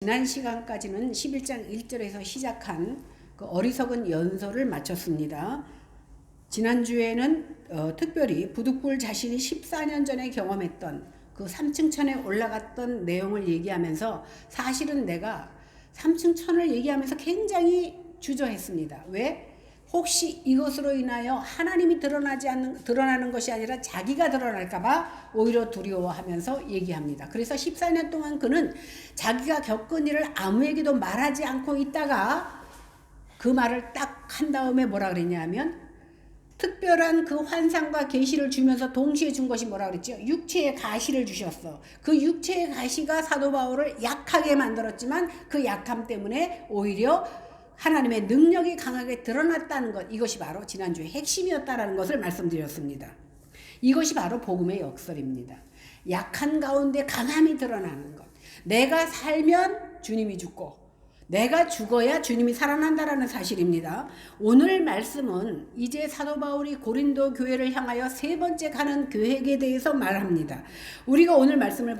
지난 시간까지는 11장 1절에서 시작한 그 어리석은 연설을 마쳤습니다. 지난주에는 특별히 부득불 자신이 14년 전에 경험했던 그 3층 천에 올라갔던 내용을 얘기하면서 사실은 내가 3층 천을 얘기하면서 굉장히 주저했습니다. 왜? 혹시 이것으로 인하여 하나님이 드러나는 것이 아니라 자기가 드러날까봐 오히려 두려워하면서 얘기합니다. 그래서 14년 동안 그는 자기가 겪은 일을 아무에게도 말하지 않고 있다가 그 말을 딱 한 다음에 뭐라 그랬냐면 특별한 그 환상과 계시를 주면서 동시에 준 것이 뭐라 그랬죠? 육체의 가시를 주셨어. 그 육체의 가시가 사도 바울을 약하게 만들었지만 그 약함 때문에 오히려 하나님의 능력이 강하게 드러났다는 것, 이것이 바로 지난주의 핵심이었다라는 것을 말씀드렸습니다. 이것이 바로 복음의 역설입니다. 약한 가운데 강함이 드러나는 것. 내가 살면 주님이 죽고 내가 죽어야 주님이 살아난다라는 사실입니다. 오늘 말씀은 이제 사도 바울이 고린도 교회를 향하여 세 번째 가는 계획에 대해서 말합니다. 우리가 오늘 말씀을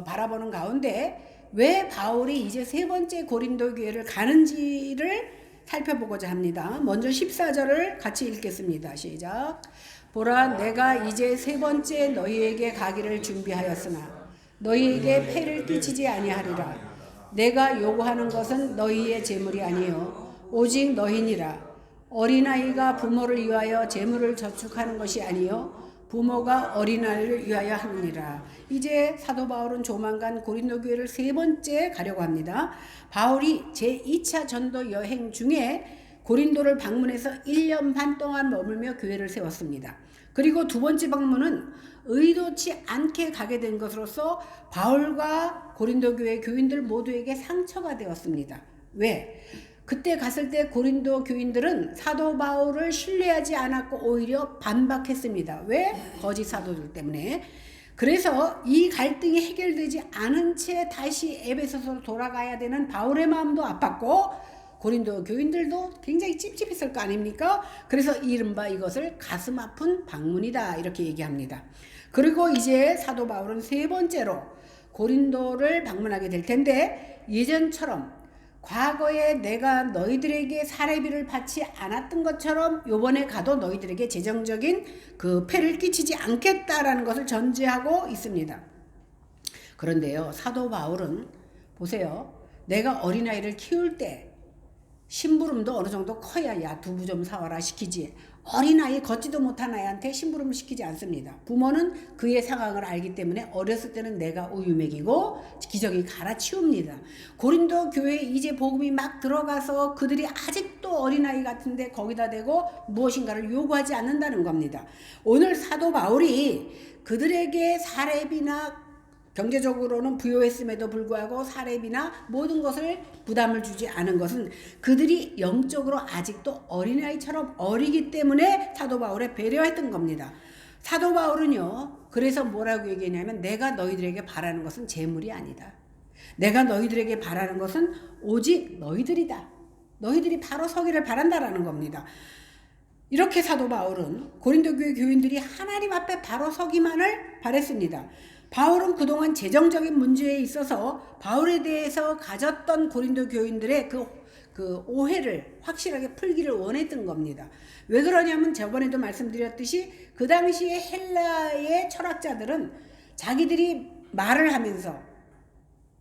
바라보는 가운데 왜 바울이 이제 세 번째 고린도 교회를 가는지를 살펴보고자 합니다. 먼저 14절을 같이 읽겠습니다. 시작. 보라, 내가 이제 세 번째 너희에게 가기를 준비하였으나 너희에게 폐를 끼치지 아니하리라. 내가 요구하는 것은 너희의 재물이 아니요 오직 너희니라. 어린아이가 부모를 위하여 재물을 저축하는 것이 아니요 부모가 어린아이를 위하여 하느니라. 이제 사도 바울은 조만간 고린도 교회를 세 번째 가려고 합니다. 바울이 제2차 전도 여행 중에 고린도를 방문해서 1년 반 동안 머물며 교회를 세웠습니다. 그리고 두 번째 방문은 의도치 않게 가게 된 것으로서 바울과 고린도 교회 교인들 모두에게 상처가 되었습니다. 왜? 그때 갔을 때 고린도 교인들은 사도 바울을 신뢰하지 않았고 오히려 반박했습니다. 왜? 거짓 사도들 때문에. 그래서 이 갈등이 해결되지 않은 채 다시 에베소서로 돌아가야 되는 바울의 마음도 아팠고 고린도 교인들도 굉장히 찝찝했을 거 아닙니까? 그래서 이른바 이것을 가슴 아픈 방문이다 이렇게 얘기합니다. 그리고 이제 사도 바울은 세 번째로 고린도를 방문하게 될 텐데 예전처럼 과거에 내가 너희들에게 사례비를 받지 않았던 것처럼 요번에 가도 너희들에게 재정적인 그 폐를 끼치지 않겠다라는 것을 전제하고 있습니다. 그런데요, 사도 바울은 보세요. 내가 어린아이를 키울 때 심부름도 어느 정도 커야 야 두부 좀 사와라 시키지. 어린아이 걷지도 못한 아이한테 심부름을 시키지 않습니다. 부모는 그의 상황을 알기 때문에 어렸을 때는 내가 우유 먹이고 기저귀 갈아치웁니다. 고린도 교회에 이제 복음이 막 들어가서 그들이 아직도 어린아이 같은데 거기다 대고 무엇인가를 요구하지 않는다는 겁니다. 오늘 사도 바울이 그들에게 사례비나 경제적으로는 부유했음에도 불구하고 사례비나 모든 것을 부담을 주지 않은 것은 그들이 영적으로 아직도 어린아이처럼 어리기 때문에 사도 바울에 배려했던 겁니다. 사도 바울은요, 그래서 뭐라고 얘기했냐면 내가 너희들에게 바라는 것은 재물이 아니다. 내가 너희들에게 바라는 것은 오직 너희들이다. 너희들이 바로 서기를 바란다라는 겁니다. 이렇게 사도 바울은 고린도 교회 교인들이 하나님 앞에 바로 서기만을 바랬습니다. 바울은 그동안 재정적인 문제에 있어서 바울에 대해서 가졌던 고린도 교인들의 그 오해를 확실하게 풀기를 원했던 겁니다. 왜 그러냐면 저번에도 말씀드렸듯이 그 당시에 헬라의 철학자들은 자기들이 말을 하면서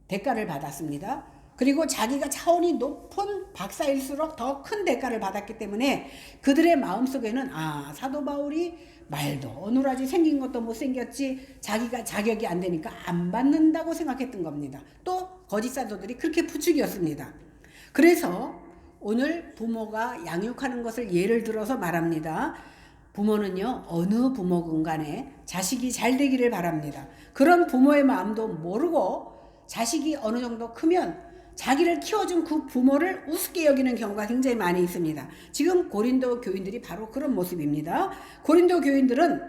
대가를 받았습니다. 그리고 자기가 차원이 높은 박사일수록 더 큰 대가를 받았기 때문에 그들의 마음속에는 사도 바울이 말도 어눌하지 생긴 것도 못생겼지 자기가 자격이 안 되니까 안 받는다고 생각했던 겁니다. 또 거짓 사도들이 그렇게 부추겼습니다. 그래서 오늘 부모가 양육하는 것을 예를 들어서 말합니다. 부모는요, 어느 부모군 간에 자식이 잘 되기를 바랍니다. 그런 부모의 마음도 모르고 자식이 어느 정도 크면 자기를 키워준 그 부모를 우습게 여기는 경우가 굉장히 많이 있습니다. 지금 고린도 교인들이 바로 그런 모습입니다. 고린도 교인들은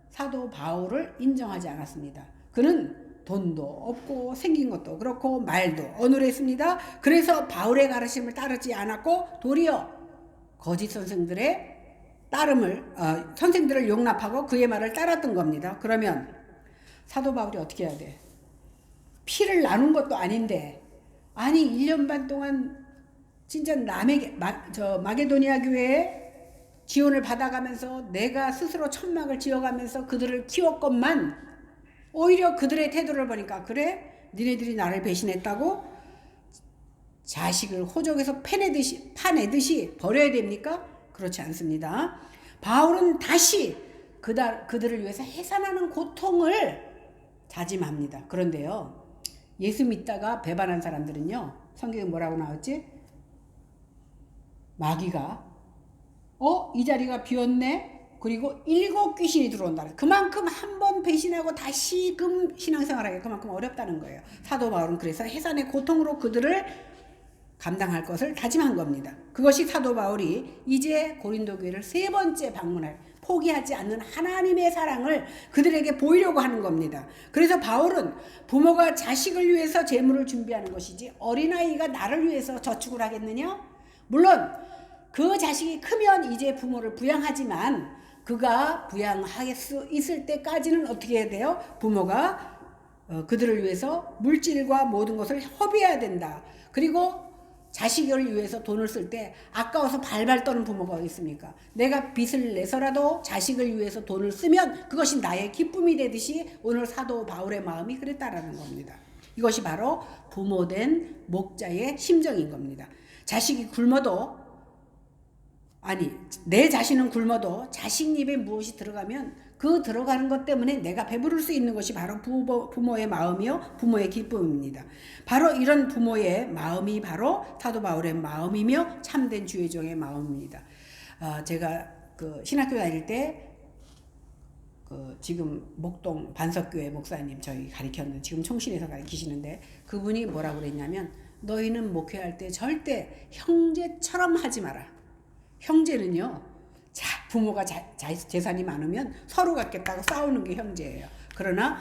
사도 바울을 인정하지 않았습니다. 그는 돈도 없고 생긴 것도 그렇고 말도 어눌했습니다. 그래서 바울의 가르침을 따르지 않았고 도리어 거짓 선생들의 선생들을 용납하고 그의 말을 따랐던 겁니다. 그러면 사도 바울이 어떻게 해야 돼? 피를 나눈 것도 아닌데 아니 1년 반 동안 진짜 마게도니아 교회에 지원을 받아가면서 내가 스스로 천막을 지어가면서 그들을 키웠건만 오히려 그들의 태도를 보니까 그래? 니네들이 나를 배신했다고? 자식을 호적에서 파내듯이 버려야 됩니까? 그렇지 않습니다. 바울은 다시 그들을 위해서 해산하는 고통을 다짐합니다. 그런데요, 예수 믿다가 배반한 사람들은요, 성경에 뭐라고 나왔지? 마귀가 이 자리가 비었네? 그리고 7 귀신이 들어온다. 그만큼 한 번 배신하고 다시금 신앙생활하기 그만큼 어렵다는 거예요. 사도 바울은 그래서 해산의 고통으로 그들을 감당할 것을 다짐한 겁니다. 그것이 사도 바울이 이제 고린도 교회를 3번째 방문할 포기하지 않는 하나님의 사랑을 그들에게 보이려고 하는 겁니다. 그래서 바울은 부모가 자식을 위해서 재물을 준비하는 것이지 어린아이가 나를 위해서 저축을 하겠느냐? 물론 그 자식이 크면 이제 부모를 부양하지만 그가 부양할 수 있을 때까지는 어떻게 해야 돼요? 부모가 그들을 위해서 물질과 모든 것을 허비해야 된다. 그리고 자식을 위해서 돈을 쓸 때 아까워서 발발 떠는 부모가 어디 있습니까? 내가 빚을 내서라도 자식을 위해서 돈을 쓰면 그것이 나의 기쁨이 되듯이 오늘 사도 바울의 마음이 그랬다라는 겁니다. 이것이 바로 부모된 목자의 심정인 겁니다. 자식이 굶어도 내 자신은 굶어도 자식 입에 무엇이 들어가면 그 들어가는 것 때문에 내가 배부를 수 있는 것이 바로 부모의 마음이요 부모의 기쁨입니다. 바로 이런 부모의 마음이 바로 사도 바울의 마음이며 참된 주의 종의 마음입니다. 제가 신학교 다닐 때 지금 목동 반석교회 목사님 저희 가르쳤는데 지금 총신에서 가르치시는데 그분이 뭐라고 그랬냐면 너희는 목회할 때 절대 형제처럼 하지 마라. 형제는요, 부모가 재산이 많으면 서로 갖겠다고 싸우는 게 형제예요. 그러나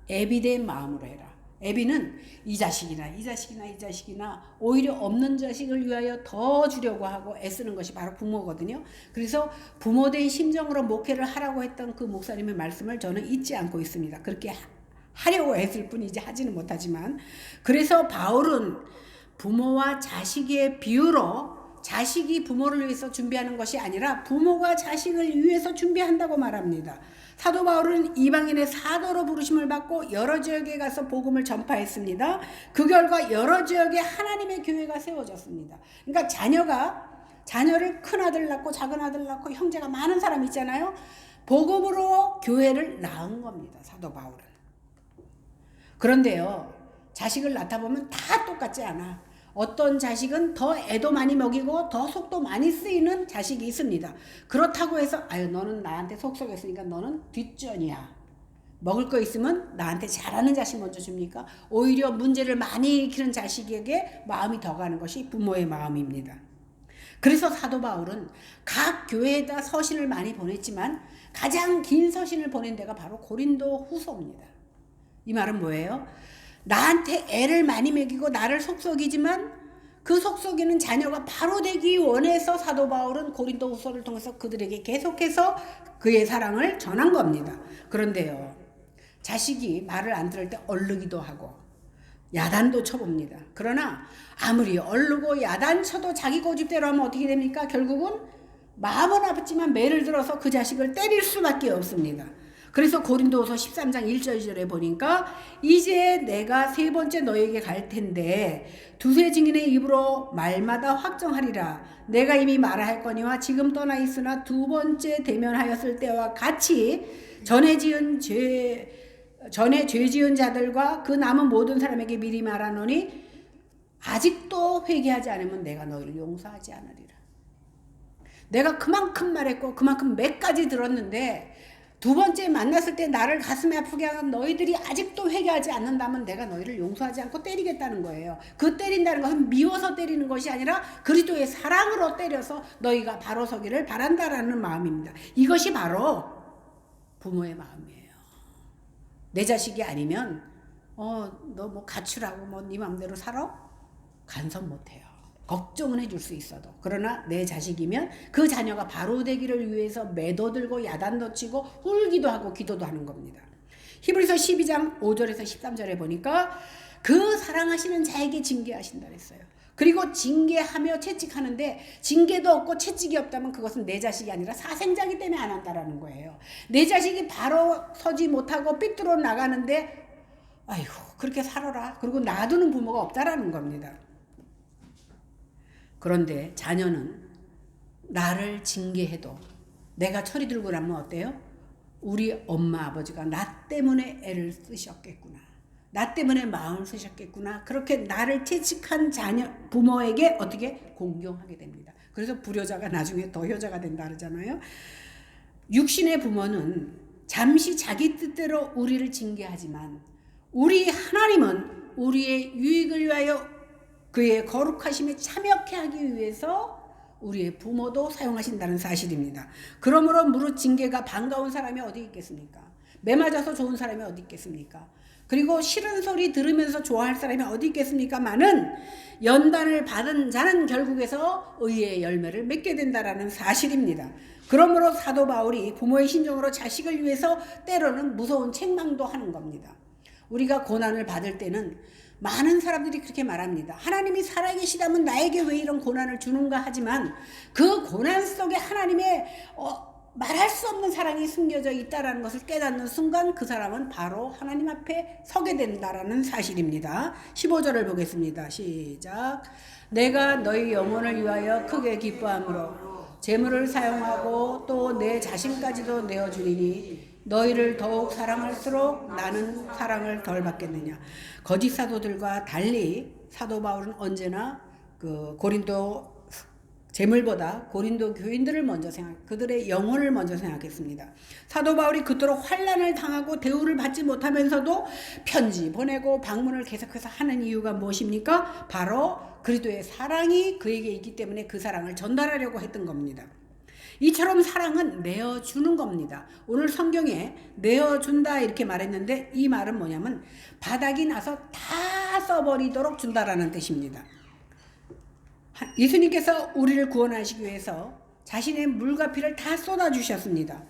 애비된 마음으로 해라. 애비는 이 자식이나 오히려 없는 자식을 위하여 더 주려고 하고 애쓰는 것이 바로 부모거든요. 그래서 부모된 심정으로 목회를 하라고 했던 그 목사님의 말씀을 저는 잊지 않고 있습니다. 그렇게 하려고 했을 뿐이지 하지는 못하지만 그래서 바울은 부모와 자식의 비유로 자식이 부모를 위해서 준비하는 것이 아니라 부모가 자식을 위해서 준비한다고 말합니다. 사도 바울은 이방인의 사도로 부르심을 받고 여러 지역에 가서 복음을 전파했습니다. 그 결과 여러 지역에 하나님의 교회가 세워졌습니다. 그러니까 자녀를 큰 아들 낳고 작은 아들 낳고 형제가 많은 사람 있잖아요. 복음으로 교회를 낳은 겁니다. 사도 바울은. 그런데요, 자식을 낳다 보면 다 똑같지 않아. 어떤 자식은 더 애도 많이 먹이고 더 속도 많이 쓰이는 자식이 있습니다. 그렇다고 해서 너는 나한테 속썩였으니까 너는 뒷전이야. 먹을 거 있으면 나한테 잘하는 자식 먼저 줍니까? 오히려 문제를 많이 일으키는 자식에게 마음이 더 가는 것이 부모의 마음입니다. 그래서 사도 바울은 각 교회에다 서신을 많이 보냈지만 가장 긴 서신을 보낸 데가 바로 고린도 후서입니다. 이 말은 뭐예요? 나한테 애를 많이 먹이고 나를 속썩이지만 그 속썩이는 자녀가 바로 되기 원해서 사도 바울은 고린도 후서를 통해서 그들에게 계속해서 그의 사랑을 전한 겁니다. 그런데요, 자식이 말을 안 들을 때 얼르기도 하고 야단도 쳐봅니다. 그러나 아무리 얼르고 야단 쳐도 자기 고집대로 하면 어떻게 됩니까? 결국은 마음은 아프지만 매를 들어서 그 자식을 때릴 수밖에 없습니다. 그래서 고린도후서 13장 1절에 보니까 이제 내가 3번째 너에게 갈 텐데 두세 증인의 입으로 말마다 확정하리라. 내가 이미 말하였거니와 지금 떠나 있으나 2번째 대면하였을 때와 같이 전에 죄 지은 자들과 그 남은 모든 사람에게 미리 말하노니 아직도 회개하지 않으면 내가 너희를 용서하지 않으리라. 내가 그만큼 말했고 그만큼 몇 가지 들었는데 2번째 만났을 때 나를 가슴에 아프게 하는 너희들이 아직도 회개하지 않는다면 내가 너희를 용서하지 않고 때리겠다는 거예요. 그 때린다는 것은 미워서 때리는 것이 아니라 그리스도의 사랑으로 때려서 너희가 바로 서기를 바란다라는 마음입니다. 이것이 바로 부모의 마음이에요. 내 자식이 아니면 너 뭐 가출하고 뭐 네 맘대로 살아? 간섭 못해요. 걱정은 해줄 수 있어도. 그러나 내 자식이면 그 자녀가 바로 되기를 위해서 매도 들고 야단도 치고 울기도 하고 기도도 하는 겁니다. 히브리서 12장 5절에서 13절에 보니까 그 사랑하시는 자에게 징계하신다 그랬어요. 그리고 징계하며 채찍하는데 징계도 없고 채찍이 없다면 그것은 내 자식이 아니라 사생자이기 때문에 안 한다라는 거예요. 내 자식이 바로 서지 못하고 삐뚤어 나가는데 아이고 그렇게 살아라. 그리고 놔두는 부모가 없다라는 겁니다. 그런데 자녀는 나를 징계해도 내가 철이 들고 나면 어때요? 우리 엄마 아버지가 나 때문에 애를 쓰셨겠구나. 나 때문에 마음을 쓰셨겠구나. 그렇게 나를 채찍한 자녀 부모에게 어떻게 공경하게 됩니다. 그래서 불효자가 나중에 더 효자가 된다 그러잖아요. 육신의 부모는 잠시 자기 뜻대로 우리를 징계하지만 우리 하나님은 우리의 유익을 위하여 그의 거룩하심에 참여케 하기 위해서 우리의 부모도 사용하신다는 사실입니다. 그러므로 무릇 징계가 반가운 사람이 어디 있겠습니까? 매 맞아서 좋은 사람이 어디 있겠습니까? 그리고 싫은 소리 들으면서 좋아할 사람이 어디 있겠습니까마는 연단을 받은 자는 결국에서 의의 열매를 맺게 된다라는 사실입니다. 그러므로 사도 바울이 부모의 신정으로 자식을 위해서 때로는 무서운 책망도 하는 겁니다. 우리가 고난을 받을 때는 많은 사람들이 그렇게 말합니다. 하나님이 살아계시다면 나에게 왜 이런 고난을 주는가 하지만 그 고난 속에 하나님의 말할 수 없는 사랑이 숨겨져 있다는 것을 깨닫는 순간 그 사람은 바로 하나님 앞에 서게 된다는 사실입니다. 15절을 보겠습니다. 시작. 내가 너희 영혼을 위하여 크게 기뻐함으로 재물을 사용하고 또 내 자신까지도 내어주리니 너희를 더욱 사랑할수록 나는 사랑을 덜 받겠느냐. 거짓 사도들과 달리 사도 바울은 언제나 그 고린도 재물보다 고린도 교인들을 먼저 그들의 영혼을 먼저 생각했습니다. 사도 바울이 그토록 환난을 당하고 대우를 받지 못하면서도 편지 보내고 방문을 계속해서 하는 이유가 무엇입니까? 바로 그리스도의 사랑이 그에게 있기 때문에 그 사랑을 전달하려고 했던 겁니다. 이처럼 사랑은 내어주는 겁니다. 오늘 성경에 내어준다 이렇게 말했는데 이 말은 뭐냐면 바닥이 나서 다 써버리도록 준다라는 뜻입니다. 예수님께서 우리를 구원하시기 위해서 자신의 물과 피를 다 쏟아주셨습니다.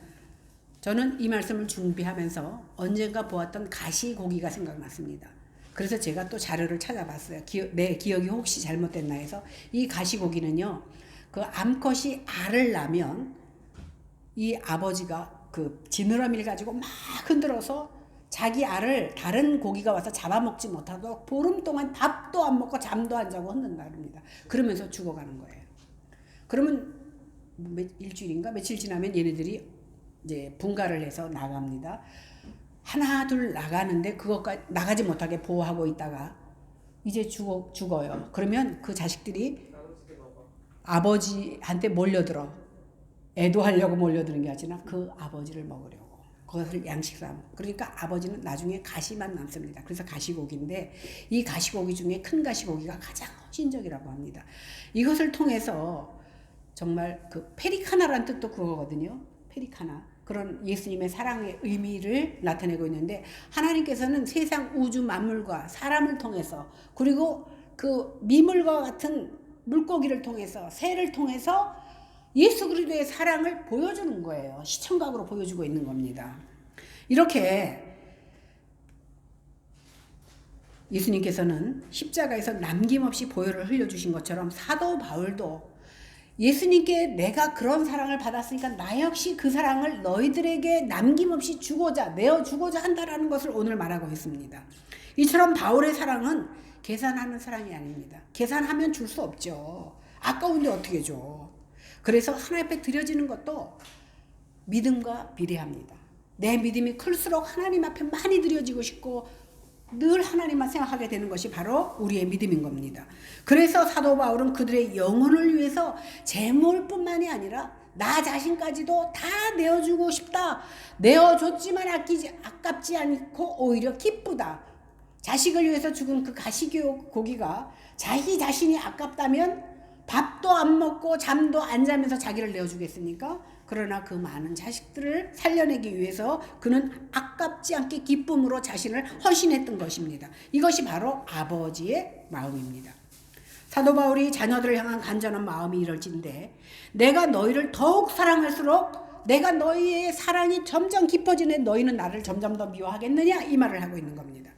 저는 이 말씀을 준비하면서 언젠가 보았던 가시고기가 생각났습니다. 그래서 제가 또 자료를 찾아봤어요. 내 기억이 혹시 잘못됐나 해서 이 가시고기는요. 그 암컷이 알을 낳으면 이 아버지가 그 지느러미를 가지고 막 흔들어서 자기 알을 다른 고기가 와서 잡아먹지 못하도록 보름 동안 밥도 안 먹고 잠도 안 자고 흔든다 합니다. 그러면서 죽어가는 거예요. 그러면 일주일인가 며칠 지나면 얘네들이 이제 분가를 해서 나갑니다. 하나 둘 나가는데 그것까지 나가지 못하게 보호하고 있다가 이제 죽어요. 그러면 그 자식들이 아버지한테 몰려들어. 애도하려고 몰려드는 게 아니라 그 아버지를 먹으려고. 그것을 양식삼. 그러니까 아버지는 나중에 가시만 남습니다. 그래서 가시고기인데 이 가시고기 중에 큰 가시고기가 가장 신적이라고 합니다. 이것을 통해서 정말 그 페리카나라는 뜻도 그거거든요. 페리카나. 그런 예수님의 사랑의 의미를 나타내고 있는데 하나님께서는 세상 우주 만물과 사람을 통해서 그리고 그 미물과 같은 물고기를 통해서 새를 통해서 예수 그리스도의 사랑을 보여주는 거예요. 시청각으로 보여주고 있는 겁니다. 이렇게 예수님께서는 십자가에서 남김없이 보혈을 흘려주신 것처럼 사도 바울도 예수님께 내가 그런 사랑을 받았으니까 나 역시 그 사랑을 너희들에게 남김없이 주고자 내어주고자 한다라는 것을 오늘 말하고 있습니다. 이처럼 바울의 사랑은 계산하는 사랑이 아닙니다. 계산하면 줄 수 없죠. 아까운데 어떻게 줘. 그래서 하나님 앞에 드려지는 것도 믿음과 비례합니다. 내 믿음이 클수록 하나님 앞에 많이 드려지고 싶고 늘 하나님만 생각하게 되는 것이 바로 우리의 믿음인 겁니다. 그래서 사도 바울은 그들의 영혼을 위해서 재물뿐만이 아니라 나 자신까지도 다 내어주고 싶다. 내어줬지만 아깝지 않고 오히려 기쁘다. 자식을 위해서 죽은 그 가시고기가 자기 자신이 아깝다면 밥도 안 먹고 잠도 안 자면서 자기를 내어주겠습니까? 그러나 그 많은 자식들을 살려내기 위해서 그는 아깝지 않게 기쁨으로 자신을 헌신했던 것입니다. 이것이 바로 아버지의 마음입니다. 사도 바울이 자녀들을 향한 간절한 마음이 이럴진데 내가 너희를 더욱 사랑할수록 내가 너희의 사랑이 점점 깊어지는 너희는 나를 점점 더 미워하겠느냐 이 말을 하고 있는 겁니다.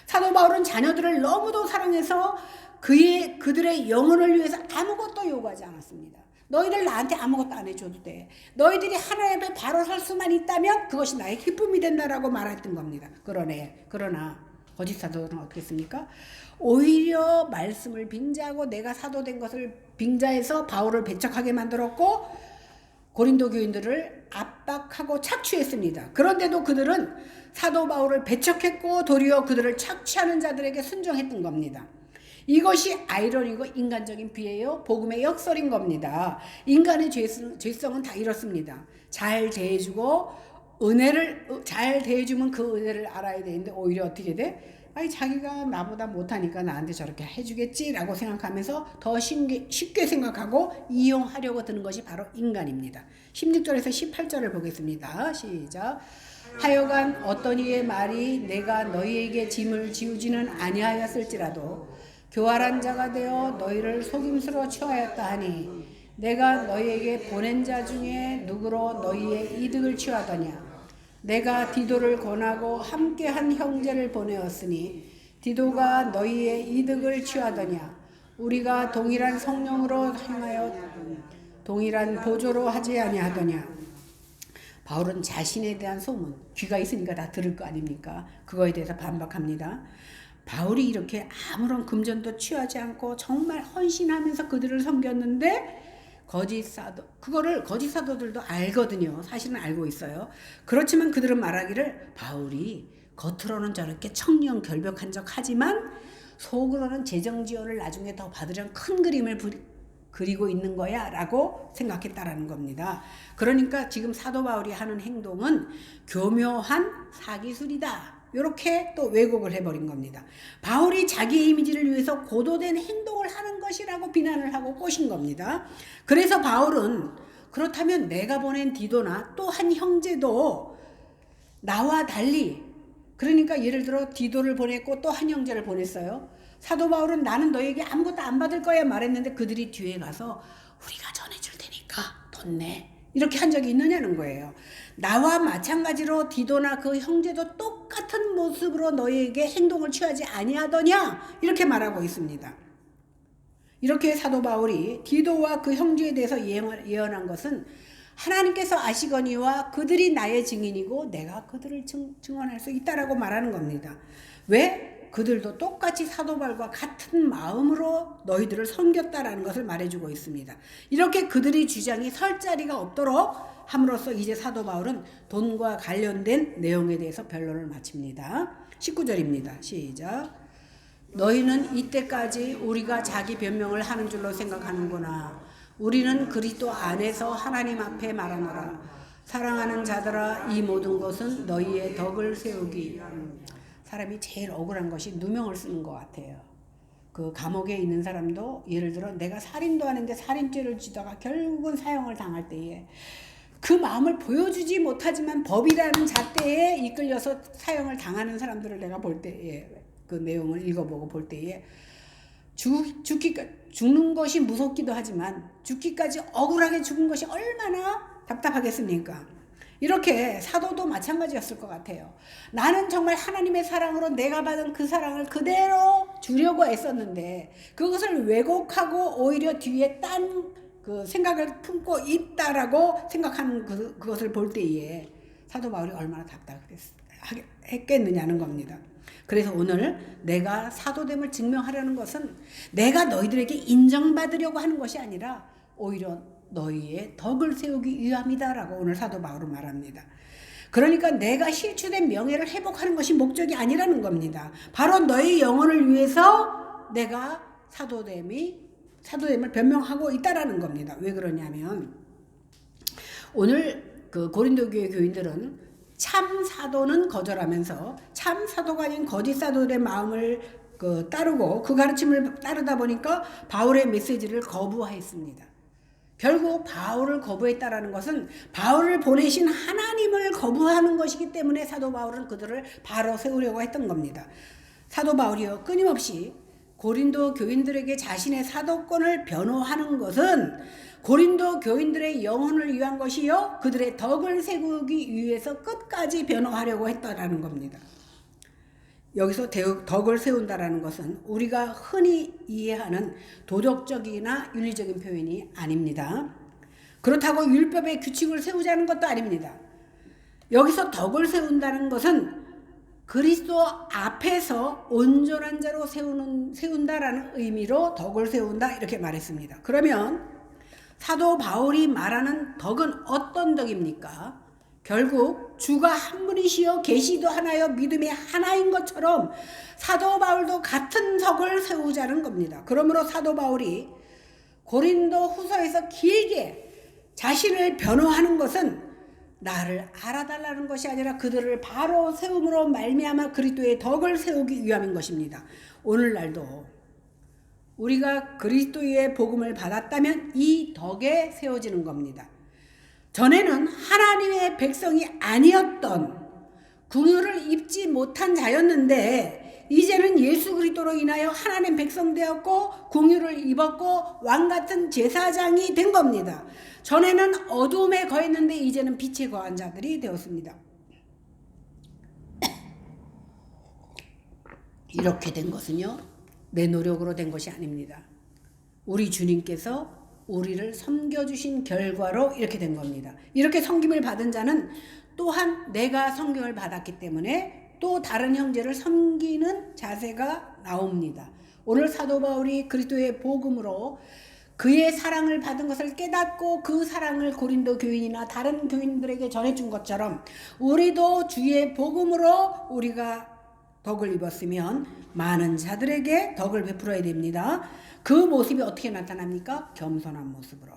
사도 바울은 자녀들을 너무도 사랑해서 그들의 영혼을 위해서 아무것도 요구하지 않았습니다. 너희들 나한테 아무것도 안 해줘도 돼. 너희들이 하나님 앞에 바로 설 수만 있다면 그것이 나의 기쁨이 된다라고 말했던 겁니다. 그러나 거짓 사도는 어떻게 했습니까? 오히려 말씀을 빙자하고 내가 사도된 것을 빙자해서 바울을 배척하게 만들었고 고린도 교인들을 압박하고 착취했습니다. 그런데도 그들은 사도 바울을 배척했고 도리어 그들을 착취하는 자들에게 순종했던 겁니다. 이것이 아이러니고 인간적인 비예요. 복음의 역설인 겁니다. 인간의 죄성은 다 이렇습니다. 잘 대해주고 잘 대해주면 그 은혜를 알아야 되는데 오히려 어떻게 돼? 아니 자기가 나보다 못하니까 나한테 저렇게 해주겠지라고 생각하면서 더 쉽게 생각하고 이용하려고 드는 것이 바로 인간입니다. 16절에서 18절을 보겠습니다. 시작. 하여간 어떤 이의 말이 내가 너희에게 짐을 지우지는 아니하였을지라도 교활한 자가 되어 너희를 속임수로 취하였다 하니 내가 너희에게 보낸 자 중에 누구로 너희의 이득을 취하더냐. 내가 디도를 권하고 함께한 형제를 보내었으니 디도가 너희의 이득을 취하더냐. 우리가 동일한 성령으로 행하여 동일한 보조로 하지 아니하더냐. 바울은 자신에 대한 소문, 귀가 있으니까 다 들을 거 아닙니까? 그거에 대해서 반박합니다. 바울이 이렇게 아무런 금전도 취하지 않고 정말 헌신하면서 그들을 섬겼는데 그거를 거짓 사도들도 알거든요. 사실은 알고 있어요. 그렇지만 그들은 말하기를 바울이 겉으로는 저렇게 청렴 결벽한 척 하지만 속으로는 재정 지원을 나중에 더 받으려는 큰 그림을 그리고 있는 거야 라고 생각했다라는 겁니다. 그러니까 지금 사도 바울이 하는 행동은 교묘한 사기술이다. 이렇게 또 왜곡을 해버린 겁니다. 바울이 자기 이미지를 위해서 고도된 행동을 하는 것이라고 비난을 하고 꼬신 겁니다. 그래서 바울은 그렇다면 내가 보낸 디도나 또 한 형제도 나와 달리, 그러니까 예를 들어 디도를 보냈고 또 한 형제를 보냈어요. 사도 바울은 나는 너에게 아무것도 안 받을 거야 말했는데 그들이 뒤에 가서 우리가 전해줄 테니까 돈 내. 이렇게 한 적이 있느냐는 거예요. 나와 마찬가지로 디도나 그 형제도 똑같은 모습으로 너희에게 행동을 취하지 아니하더냐 이렇게 말하고 있습니다. 이렇게 사도 바울이 디도와 그 형제에 대해서 예언한 것은 하나님께서 아시거니와 그들이 나의 증인이고 내가 그들을 증언할 수 있다라고 말하는 겁니다. 왜? 그들도 똑같이 사도 바울과 같은 마음으로 너희들을 섬겼다라는 것을 말해주고 있습니다. 이렇게 그들의 주장이 설 자리가 없도록 함으로써 이제 사도 바울은 돈과 관련된 내용에 대해서 변론을 마칩니다. 19절입니다. 시작. 너희는 이때까지 우리가 자기 변명을 하는 줄로 생각하는구나. 우리는 그리스도 안에서 하나님 앞에 말하노라. 사랑하는 자들아, 이 모든 것은 너희의 덕을 세우기. 사람이 제일 억울한 것이 누명을 쓰는 것 같아요. 그 감옥에 있는 사람도 예를 들어 내가 살인도 하는데 살인죄를 지다가 결국은 사형을 당할 때에 그 마음을 보여주지 못하지만 법이라는 잣대에 이끌려서 사형을 당하는 사람들을 내가 볼 때에 그 내용을 읽어보고 볼 때에 죽는 것이 무섭기도 하지만 죽기까지 억울하게 죽은 것이 얼마나 답답하겠습니까? 이렇게 사도도 마찬가지였을 것 같아요. 나는 정말 하나님의 사랑으로 내가 받은 그 사랑을 그대로 주려고 애썼는데 그것을 왜곡하고 오히려 뒤에 딴 그 생각을 품고 있다라고 생각하는 그것을 볼 때에 사도 바울이 얼마나 답답했겠느냐는 겁니다. 그래서 오늘 내가 사도됨을 증명하려는 것은 내가 너희들에게 인정받으려고 하는 것이 아니라 오히려 너희의 덕을 세우기 위함이다라고 오늘 사도 바울은 말합니다. 그러니까 내가 실추된 명예를 회복하는 것이 목적이 아니라는 겁니다. 바로 너희 영혼을 위해서 내가 사도됨을 변명하고 있다라는 겁니다. 왜 그러냐면 오늘 그 고린도 교회 교인들은 참 사도는 거절하면서 참 사도가 아닌 거짓 사도들의 마음을 따르고 그 가르침을 따르다 보니까 바울의 메시지를 거부했습니다. 결국 바울을 거부했다라는 것은 바울을 보내신 하나님을 거부하는 것이기 때문에 사도 바울은 그들을 바로 세우려고 했던 겁니다. 사도 바울이요 끊임없이 고린도 교인들에게 자신의 사도권을 변호하는 것은 고린도 교인들의 영혼을 위한 것이요 그들의 덕을 세우기 위해서 끝까지 변호하려고 했다라는 겁니다. 여기서 덕을 세운다라는 것은 우리가 흔히 이해하는 도덕적이나 윤리적인 표현이 아닙니다. 그렇다고 율법의 규칙을 세우자는 것도 아닙니다. 여기서 덕을 세운다는 것은 그리스도 앞에서 온전한 자로 세운다라는 의미로 덕을 세운다 이렇게 말했습니다. 그러면 사도 바울이 말하는 덕은 어떤 덕입니까? 결국 주가 한 분이시여 계시도 하나여 믿음이 하나인 것처럼 사도 바울도 같은 덕을 세우자는 겁니다. 그러므로 사도 바울이 고린도 후서에서 길게 자신을 변호하는 것은 나를 알아달라는 것이 아니라 그들을 바로 세움으로 말미암아 그리스도의 덕을 세우기 위함인 것입니다. 오늘날도 우리가 그리스도의 복음을 받았다면 이 덕에 세워지는 겁니다. 전에는 하나님의 백성이 아니었던 긍휼을 입지 못한 자였는데 이제는 예수 그리스도로 인하여 하나님 백성 되었고 긍휼을 입었고 왕같은 제사장이 된 겁니다. 전에는 어둠에 거했는데 이제는 빛에 거한 자들이 되었습니다. 이렇게 된 것은요, 내 노력으로 된 것이 아닙니다. 우리 주님께서 우리를 섬겨주신 결과로 이렇게 된 겁니다. 이렇게 섬김을 받은 자는 또한 내가 성경을 받았기 때문에 또 다른 형제를 섬기는 자세가 나옵니다. 오늘 사도 바울이 그리스도의 복음으로 그의 사랑을 받은 것을 깨닫고 그 사랑을 고린도 교인이나 다른 교인들에게 전해준 것처럼 우리도 주의 복음으로 우리가 덕을 입었으면 많은 자들에게 덕을 베풀어야 됩니다. 그 모습이 어떻게 나타납니까? 겸손한 모습으로,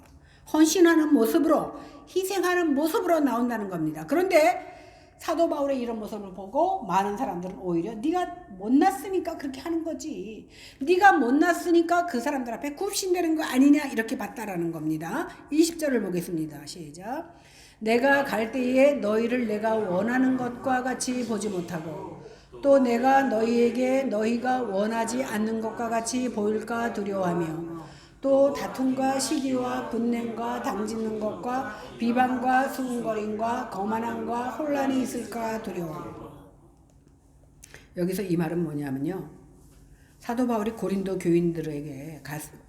헌신하는 모습으로, 희생하는 모습으로 나온다는 겁니다. 그런데 사도 바울의 이런 모습을 보고 많은 사람들은 오히려 네가 못났으니까 그렇게 하는 거지, 네가 못났으니까 그 사람들 앞에 굽신되는 거 아니냐 이렇게 봤다라는 겁니다. 20절을 보겠습니다. 시작. 내가 갈 때에 너희를 내가 원하는 것과 같이 보지 못하고 또 내가 너희에게 너희가 원하지 않는 것과 같이 보일까 두려워하며 또 다툼과 시기와 분냄과 당짓는 것과 비방과 수군거림과 거만함과 혼란이 있을까 두려워하며. 여기서 이 말은 뭐냐면요, 사도 바울이 고린도 교인들에게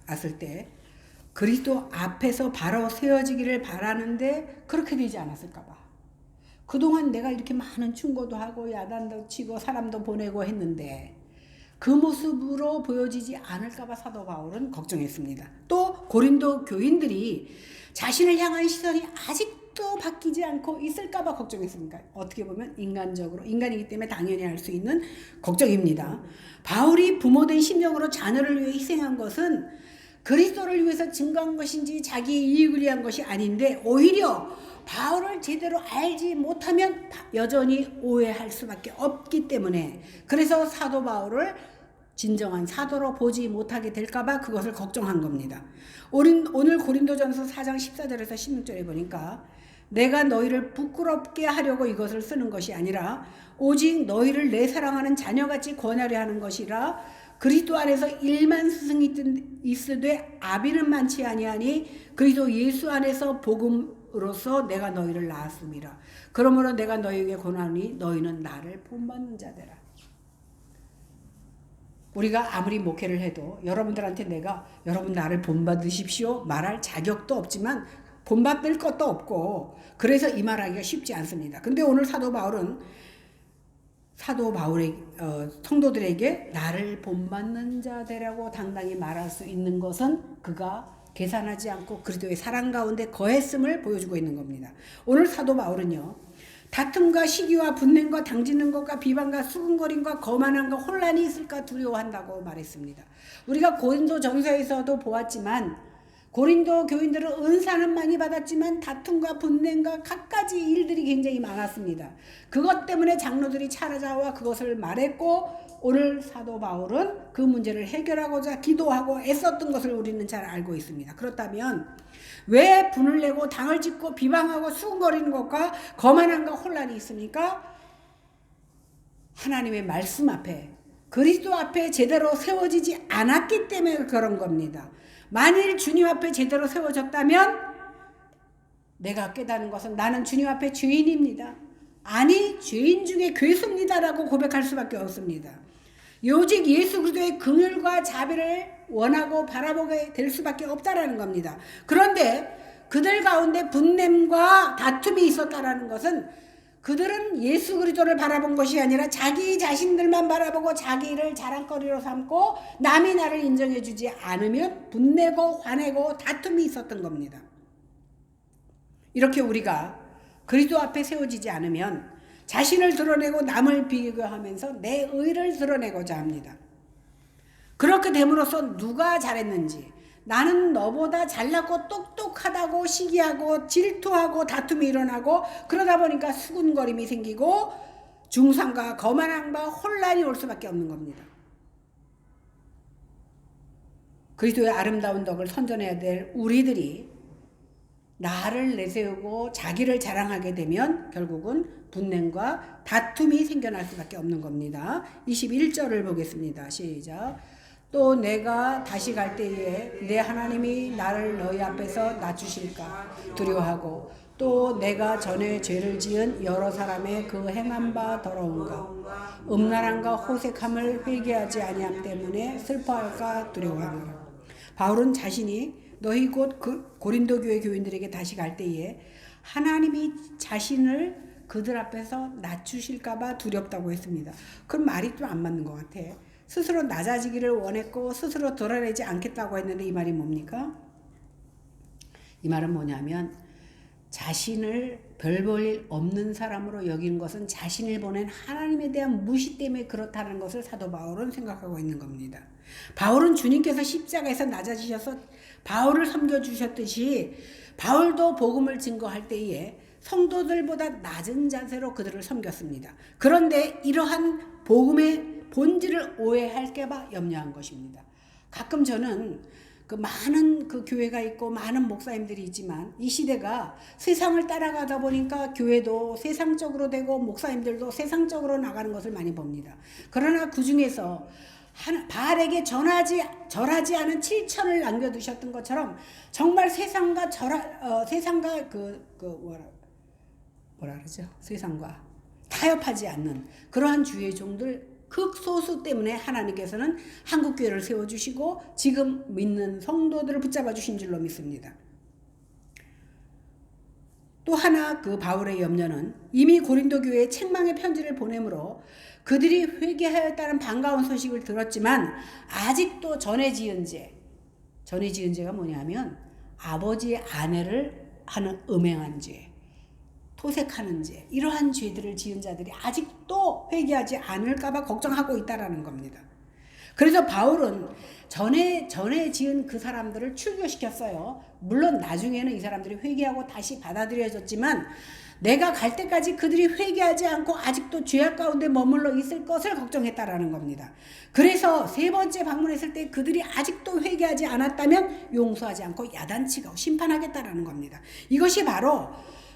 갔을 때 그리스도 앞에서 바로 세워지기를 바라는데 그렇게 되지 않았을까 봐. 그동안 내가 이렇게 많은 충고도 하고 야단도 치고 사람도 보내고 했는데 그 모습으로 보여지지 않을까 봐 사도 바울은 걱정했습니다. 또 고린도 교인들이 자신을 향한 시선이 아직도 바뀌지 않고 있을까 봐 걱정했습니다. 어떻게 보면 인간적으로, 인간이기 때문에 당연히 할 수 있는 걱정입니다. 바울이 부모된 심정으로 자녀를 위해 희생한 것은 그리스도를 위해서 증거한 것인지 자기 이익을 위한 것이 아닌데 오히려 바울을 제대로 알지 못하면 여전히 오해할 수밖에 없기 때문에, 그래서 사도 바울을 진정한 사도로 보지 못하게 될까봐 그것을 걱정한 겁니다. 오늘 고린도전서 4장 14절에서 16절에 보니까 내가 너희를 부끄럽게 하려고 이것을 쓰는 것이 아니라 오직 너희를 내 사랑하는 자녀같이 권하려 하는 것이라. 그리스도 안에서 1만 스승이 있으되 아비는 많지 아니하니 그리스도 예수 안에서 복음으로서 내가 너희를 낳았음이라. 그러므로 내가 너희에게 권하니 너희는 나를 본받는 자되라. 우리가 아무리 목회를 해도 여러분들한테 내가 여러분 나를 본받으십시오 말할 자격도 없지만 본받을 것도 없고 그래서 이 말하기가 쉽지 않습니다. 근데 오늘 사도 바울의 성도들에게 나를 본받는 자 되라고 당당히 말할 수 있는 것은 그가 계산하지 않고 그리스도의 사랑 가운데 거했음을 보여주고 있는 겁니다. 오늘 사도 바울은요, 다툼과 시기와 분냄과 당짓는 것과 비방과 수군거림과 거만함과 혼란이 있을까 두려워한다고 말했습니다. 우리가 고린도 전서에서도 보았지만 고린도 교인들은 은사는 많이 받았지만 다툼과 분냄과 갖가지 일들이 굉장히 많았습니다. 그것 때문에 장로들이 찾아와 그것을 말했고 오늘 사도 바울은 그 문제를 해결하고자 기도하고 애썼던 것을 우리는 잘 알고 있습니다. 그렇다면 왜 분을 내고 당을 짓고 비방하고 수군거리는 것과 거만함과 혼란이 있습니까? 하나님의 말씀 앞에, 그리스도 앞에 제대로 세워지지 않았기 때문에 그런 겁니다. 만일 주님 앞에 제대로 세워졌다면 내가 깨닫는 것은 나는 주님 앞에 주인입니다. 아니 죄인 중에 괴수입니다라고 고백할 수밖에 없습니다. 오직 예수 그리스도의 긍휼과 자비를 원하고 바라보게 될 수밖에 없다라는 겁니다. 그런데 그들 가운데 분냄과 다툼이 있었다라는 것은 그들은 예수 그리스도를 바라본 것이 아니라 자기 자신들만 바라보고 자기를 자랑거리로 삼고 남이 나를 인정해 주지 않으면 분내고 화내고 다툼이 있었던 겁니다. 이렇게 우리가 그리스도 앞에 세워지지 않으면 자신을 드러내고 남을 비교하면서 내 의를 드러내고자 합니다. 그렇게 됨으로써 누가 잘했는지, 나는 너보다 잘났고 똑똑하다고 시기하고 질투하고 다툼이 일어나고, 그러다 보니까 수군거림이 생기고 중상과 거만함과 혼란이 올 수밖에 없는 겁니다. 그리스도의 아름다운 덕을 선전해야 될 우리들이 나를 내세우고 자기를 자랑하게 되면 결국은 분냄과 다툼이 생겨날 수밖에 없는 겁니다. 21절을 보겠습니다. 시작. 또 내가 다시 갈 때에 내 하나님이 나를 너희 앞에서 낮추실까 두려워하고, 또 내가 전에 죄를 지은 여러 사람의 그 행한 바 더러움과 음란함과 호색함을 회개하지 아니함 때문에 슬퍼할까 두려워하노라. 바울은 자신이 너희 곧 고린도 교회 교인들에게 다시 갈 때에 하나님이 자신을 그들 앞에서 낮추실까 봐 두렵다고 했습니다. 그럼 말이 좀 안 맞는 것 같아. 스스로 낮아지기를 원했고 스스로 드러내지 않겠다고 했는데 이 말이 뭡니까? 이 말은 뭐냐면 자신을 별 볼 일 없는 사람으로 여기는 것은 자신을 보낸 하나님에 대한 무시 때문에 그렇다는 것을 사도 바울은 생각하고 있는 겁니다. 바울은 주님께서 십자가에서 낮아지셔서 바울을 섬겨주셨듯이 바울도 복음을 증거할 때에 성도들보다 낮은 자세로 그들을 섬겼습니다. 그런데 이러한 복음의 본질을 오해할까 봐 염려한 것입니다. 가끔 저는 많은 교회가 있고 많은 목사님들이 있지만 이 시대가 세상을 따라가다 보니까 교회도 세상적으로 되고 목사님들도 세상적으로 나가는 것을 많이 봅니다. 그러나 그 중에서 바알에게 절하지 않은 7천을 남겨두셨던 것처럼 정말 세상과 세상과 타협하지 않는 그러한 주의 종들 극소수 때문에 하나님께서는 한국교회를 세워주시고 지금 믿는 성도들을 붙잡아 주신 줄로 믿습니다. 또 하나 바울의 염려는 이미 고린도 교회에 책망의 편지를 보내므로 그들이 회개하였다는 반가운 소식을 들었지만 아직도 전에 지은 죄가 뭐냐면 아버지의 아내를 하는 음행한 죄, 토색하는 죄, 이러한 죄들을 지은 자들이 아직도 회개하지 않을까 봐 걱정하고 있다라는 겁니다. 그래서 바울은 전에 지은 그 사람들을 출교시켰어요. 물론 나중에는 이 사람들이 회개하고 다시 받아들여졌지만 내가 갈 때까지 그들이 회개하지 않고 아직도 죄악 가운데 머물러 있을 것을 걱정했다라는 겁니다. 그래서 세 번째 방문했을 때 그들이 아직도 회개하지 않았다면 용서하지 않고 야단치고 심판하겠다라는 겁니다. 이것이 바로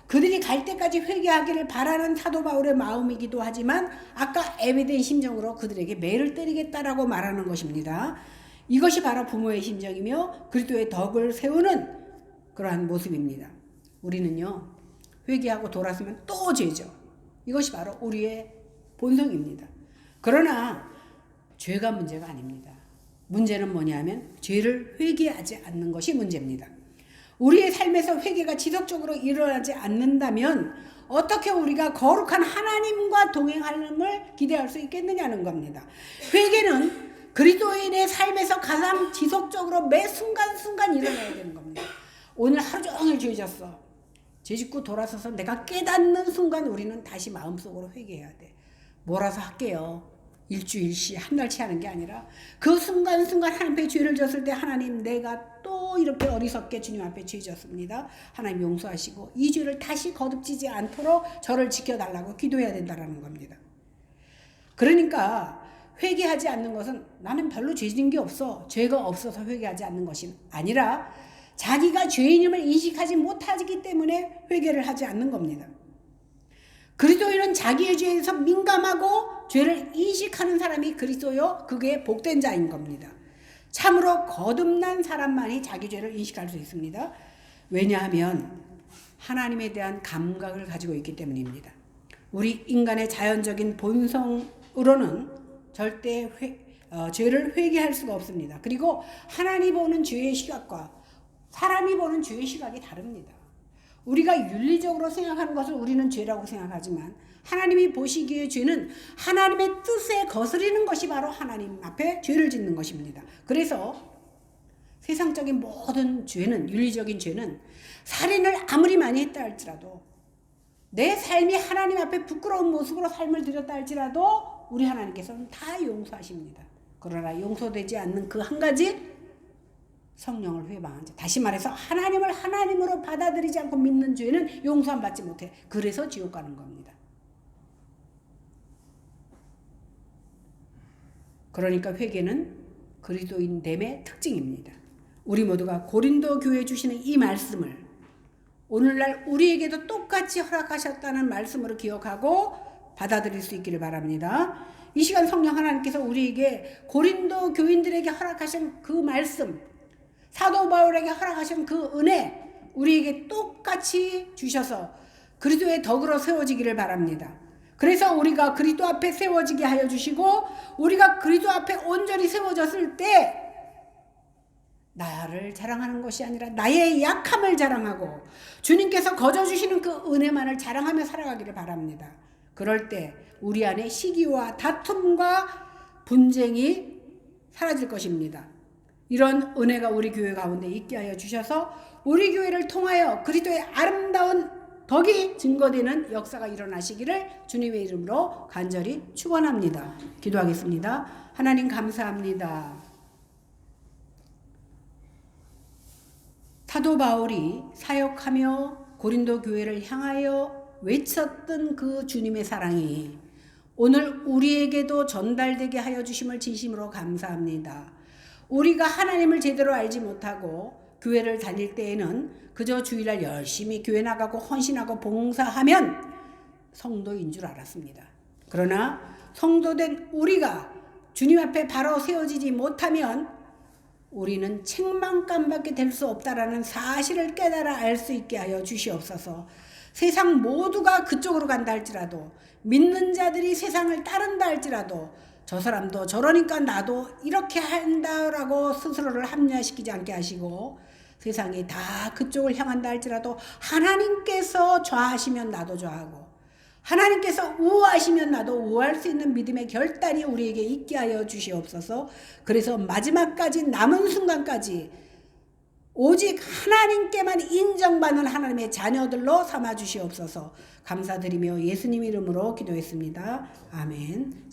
그들이 갈 때까지 회개하기를 바라는 사도 바울의 마음이기도 하지만 아까 애비된 심정으로 그들에게 매를 때리겠다라고 말하는 것입니다. 이것이 바로 부모의 심정이며 그리스도의 덕을 세우는 그러한 모습입니다. 우리는요, 회개하고 돌아서면 또 죄죠. 이것이 바로 우리의 본성입니다. 그러나 죄가 문제가 아닙니다. 문제는 뭐냐면 죄를 회개하지 않는 것이 문제입니다. 우리의 삶에서 회개가 지속적으로 일어나지 않는다면 어떻게 우리가 거룩한 하나님과 동행함을 기대할 수 있겠느냐는 겁니다. 회개는 그리스도인의 삶에서 가장 지속적으로 매 순간순간 일어나야 되는 겁니다. 오늘 하루 종일 죄 졌어. 죄 짓고 돌아서서 내가 깨닫는 순간 우리는 다시 마음속으로 회개해야 돼. 몰아서 할게요. 일주일치 한 달치 하는 게 아니라 그 순간순간 하나님 앞에 죄를 졌을 때 하나님 내가 또 이렇게 어리석게 주님 앞에 죄 졌습니다. 하나님 용서하시고 이 죄를 다시 거듭지지 않도록 저를 지켜달라고 기도해야 된다는 겁니다. 그러니까 회개하지 않는 것은 나는 별로 죄 지은 게 없어, 죄가 없어서 회개하지 않는 것이 아니라 자기가 죄인임을 인식하지 못하기 때문에 회개를 하지 않는 겁니다. 그리스도인은 자기의 죄에서 민감하고 죄를 인식하는 사람이 그리스도요, 그게 복된 자인 겁니다. 참으로 거듭난 사람만이 자기 죄를 인식할 수 있습니다. 왜냐하면 하나님에 대한 감각을 가지고 있기 때문입니다. 우리 인간의 자연적인 본성으로는 절대 죄를 회개할 수가 없습니다. 그리고 하나님 보는 죄의 시각과 사람이 보는 죄의 시각이 다릅니다. 우리가 윤리적으로 생각하는 것을 우리는 죄라고 생각하지만 하나님이 보시기에 죄는 하나님의 뜻에 거스리는 것이 바로 하나님 앞에 죄를 짓는 것입니다. 그래서 세상적인 모든 죄는, 윤리적인 죄는 살인을 아무리 많이 했다 할지라도, 내 삶이 하나님 앞에 부끄러운 모습으로 삶을 드렸다 할지라도 우리 하나님께서는 다 용서하십니다. 그러나 용서되지 않는 그 한 가지, 성령을 회방한 죄. 다시 말해서 하나님을 하나님으로 받아들이지 않고 믿는 죄는 용서함 받지 못해. 그래서 지옥 가는 겁니다. 그러니까 회개는 그리스도인됨의 특징입니다. 우리 모두가 고린도 교회에 주시는 이 말씀을 오늘날 우리에게도 똑같이 허락하셨다는 말씀으로 기억하고 받아들일 수 있기를 바랍니다. 이 시간 성령 하나님께서 우리에게 고린도 교인들에게 허락하신 그 말씀, 사도 바울에게 허락하신 그 은혜, 우리에게 똑같이 주셔서 그리스도의 덕으로 세워지기를 바랍니다. 그래서 우리가 그리스도 앞에 세워지게 하여 주시고, 우리가 그리스도 앞에 온전히 세워졌을 때 나를 자랑하는 것이 아니라 나의 약함을 자랑하고 주님께서 거저주시는 그 은혜만을 자랑하며 살아가기를 바랍니다. 그럴 때 우리 안에 시기와 다툼과 분쟁이 사라질 것입니다. 이런 은혜가 우리 교회 가운데 있게 하여 주셔서 우리 교회를 통하여 그리스도의 아름다운 덕이 증거되는 역사가 일어나시기를 주님의 이름으로 간절히 축원합니다. 기도하겠습니다. 하나님 감사합니다. 사도 바울이 사역하며 고린도 교회를 향하여 외쳤던 그 주님의 사랑이 오늘 우리에게도 전달되게 하여 주심을 진심으로 감사합니다. 우리가 하나님을 제대로 알지 못하고 교회를 다닐 때에는 그저 주일날 열심히 교회 나가고 헌신하고 봉사하면 성도인 줄 알았습니다. 그러나 성도된 우리가 주님 앞에 바로 세워지지 못하면 우리는 책망감밖에 될 수 없다라는 사실을 깨달아 알 수 있게 하여 주시옵소서. 세상 모두가 그쪽으로 간다 할지라도, 믿는 자들이 세상을 따른다 할지라도 저 사람도 저러니까 나도 이렇게 한다라고 스스로를 합리화시키지 않게 하시고, 세상이 다 그쪽을 향한다 할지라도 하나님께서 좌하시면 나도 좌하고 하나님께서 우하시면 나도 우할 수 있는 믿음의 결단이 우리에게 있게 하여 주시옵소서. 그래서 마지막까지, 남은 순간까지 오직 하나님께만 인정받는 하나님의 자녀들로 삼아 주시옵소서. 감사드리며 예수님 이름으로 기도했습니다. 아멘.